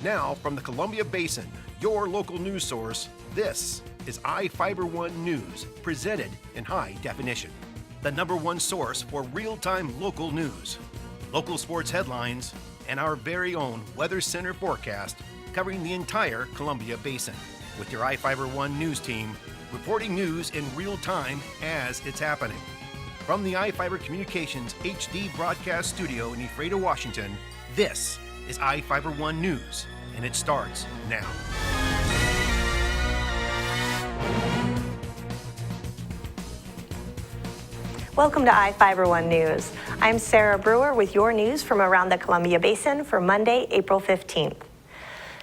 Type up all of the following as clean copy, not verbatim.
Now, from the Columbia Basin, your local news source, this is iFIBER 1 News, presented in high definition. The #1 source for real-time local news, local sports headlines, and our very own Weather Center forecast covering the entire Columbia Basin. With your iFIBER 1 News team, reporting news in real time as it's happening. From the iFIBER Communications HD broadcast studio in Ephrata, Washington, this is iFIBER 1 News, and it starts now. Welcome to iFIBER 1 News. I'm Sarah Brewer with your news from around the Columbia Basin for Monday, April 15th.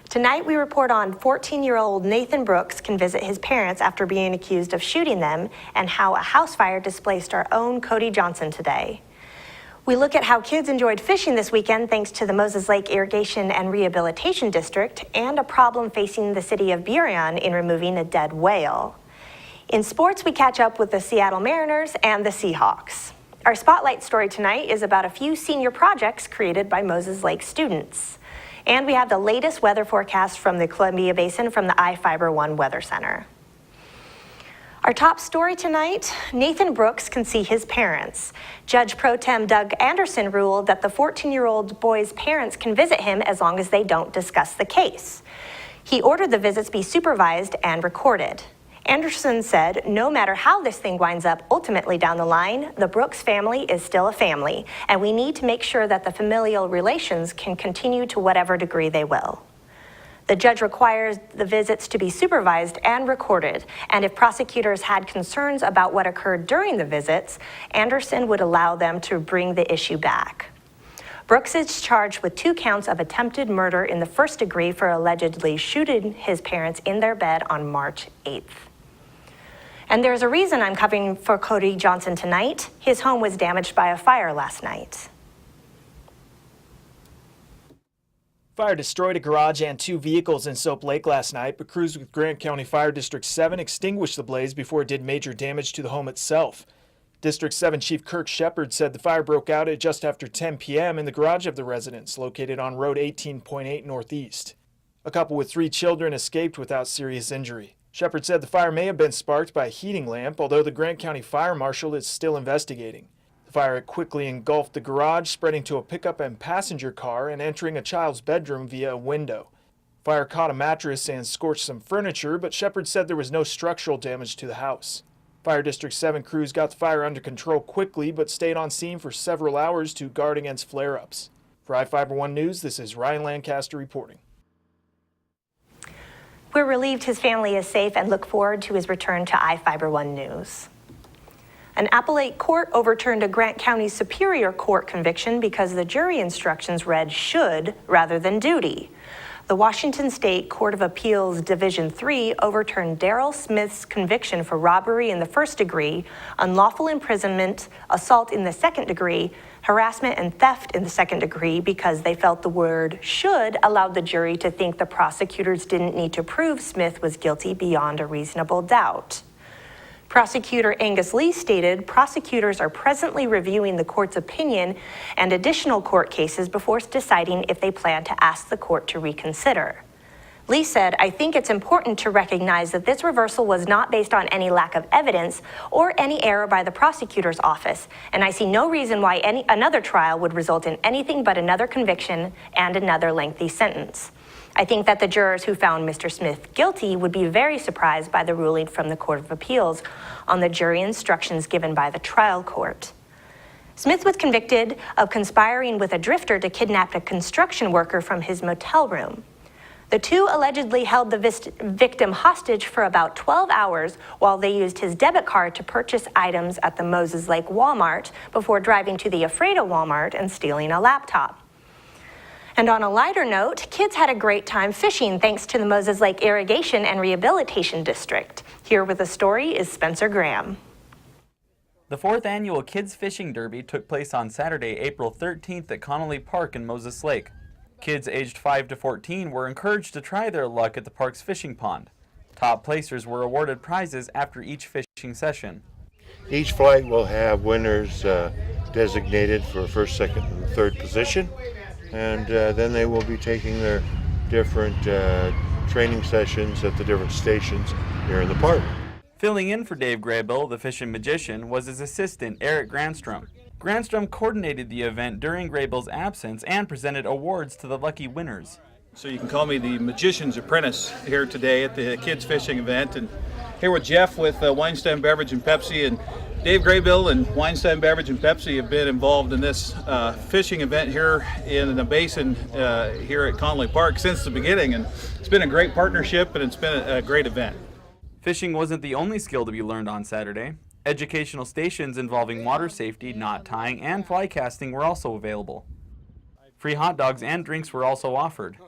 Tonight we report on 14-year-old Nathan Brooks can visit his parents after being accused of shooting them, and how a house fire displaced our own Cody Johnson today. We look at how kids enjoyed fishing this weekend thanks to the Moses Lake Irrigation and Rehabilitation District, and a problem facing the city of Burien in removing a dead whale. In sports, we catch up with the Seattle Mariners and the Seahawks. Our spotlight story tonight is about a few senior projects created by Moses Lake students. And we have the latest weather forecast from the Columbia Basin from the iFIBER 1 Weather Center. Our top story tonight, Nathan Brooks can see his parents. Judge Pro Tem Doug Anderson ruled that the 14-year-old boy's parents can visit him as long as they don't discuss the case. He ordered the visits be supervised and recorded. Anderson said, no matter how this thing winds up ultimately down the line, the Brooks family is still a family, and we need to make sure that the familial relations can continue to whatever degree they will. The judge requires the visits to be supervised and recorded, and if prosecutors had concerns about what occurred during the visits, Anderson would allow them to bring the issue back. Brooks is charged with 2 counts of attempted murder in the first degree for allegedly shooting his parents in their bed on March 8th. And there's a reason I'm covering for Cody Johnson tonight. His home was damaged by a fire last night. Fire destroyed a garage and 2 vehicles in Soap Lake last night, but crews with Grant County Fire District 7 extinguished the blaze before it did major damage to the home itself. District 7 Chief Kirk Shepard said the fire broke out at just after 10 p.m. in the garage of the residence, located on Road 18.8 Northeast. A couple with 3 children escaped without serious injury. Shepard said the fire may have been sparked by a heating lamp, although the Grant County Fire Marshal is still investigating. The fire quickly engulfed the garage, spreading to a pickup and passenger car and entering a child's bedroom via a window. Fire caught a mattress and scorched some furniture, but Shepard said there was no structural damage to the house. Fire District 7 crews got the fire under control quickly, but stayed on scene for several hours to guard against flare-ups. For iFIBER 1 News, this is Ryan Lancaster reporting. We're relieved his family is safe and look forward to his return to iFIBER 1 News. An appellate court overturned a Grant County Superior Court conviction because the jury instructions read should rather than duty. The Washington State Court of Appeals Division 3 overturned Daryl Smith's conviction for robbery in the first degree, unlawful imprisonment, assault in the second degree, harassment and theft in the second degree because they felt the word should allowed the jury to think the prosecutors didn't need to prove Smith was guilty beyond a reasonable doubt. Prosecutor Angus Lee stated prosecutors are presently reviewing the court's opinion and additional court cases before deciding if they plan to ask the court to reconsider. Lee said, I think it's important to recognize that this reversal was not based on any lack of evidence or any error by the prosecutor's office, and I see no reason why another trial would result in anything but another conviction and another lengthy sentence. I think that the jurors who found Mr. Smith guilty would be very surprised by the ruling from the Court of Appeals on the jury instructions given by the trial court. Smith was convicted of conspiring with a drifter to kidnap a construction worker from his motel room. The two allegedly held the victim hostage for about 12 hours while they used his debit card to purchase items at the Moses Lake Walmart before driving to the Ephrata Walmart and stealing a laptop. And on a lighter note, kids had a great time fishing thanks to the Moses Lake Irrigation and Rehabilitation District. Here with the story is Spencer Graham. The 4th annual Kids Fishing Derby took place on Saturday, April 13th at Connolly Park in Moses Lake. Kids aged 5 to 14 were encouraged to try their luck at the park's fishing pond. Top placers were awarded prizes after each fishing session. Each flight will have winners designated for first, second, and third position, and then they will be taking their different training sessions at the different stations here in the park. Filling in for Dave Graybill, the fishing magician, was his assistant, Eric Granstrom. Granstrom coordinated the event during Graybill's absence and presented awards to the lucky winners. So you can call me the Magician's Apprentice here today at the kids fishing event, and here with Jeff with Weinstein Beverage and Pepsi, and Dave Graybill and Weinstein Beverage and Pepsi have been involved in this fishing event here in the basin here at Connolly Park since the beginning, and it's been a great partnership and it's been a great event. Fishing wasn't the only skill to be learned on Saturday. Educational stations involving water safety, knot tying, and fly casting were also available. Free hot dogs and drinks were also offered.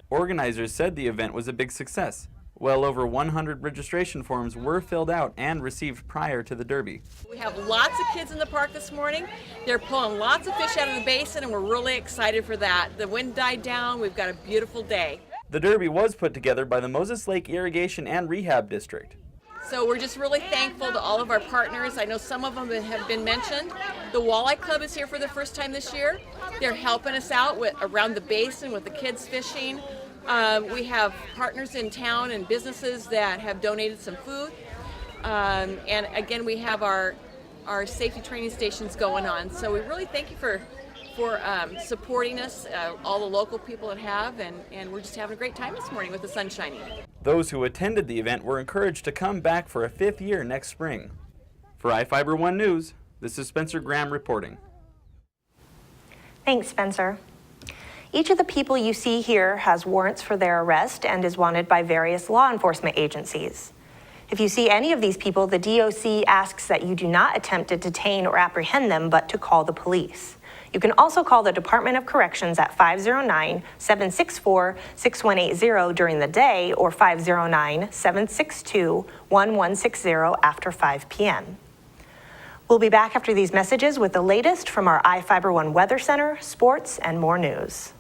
Organizers said the event was a big success. Well over 100 registration forms were filled out and received prior to the Derby. We have lots of kids in the park this morning. They're pulling lots of fish out of the basin, and we're really excited for that. The wind died down. We've got a beautiful day. The Derby was put together by the Moses Lake Irrigation and Rehab District. So we're just really thankful to all of our partners. I know some of them have been mentioned. The Walleye Club is here for the first time this year. They're helping us out around the basin with the kids fishing. We have partners in town and businesses that have donated some food. And again, we have our safety training stations going on. So we really thank you for supporting us, all the local people that have, and we're just having a great time this morning with the sun shining. Those who attended the event were encouraged to come back for a 5th year next spring. For iFIBER 1 News, this is Spencer Graham reporting. Thanks, Spencer. Each of the people you see here has warrants for their arrest and is wanted by various law enforcement agencies. If you see any of these people, the DOC asks that you do not attempt to detain or apprehend them, but to call the police. You can also call the Department of Corrections at 509-764-6180 during the day or 509-762-1160 after 5 p.m. We'll be back after these messages with the latest from our iFIBER 1 Weather Center, sports, and more news.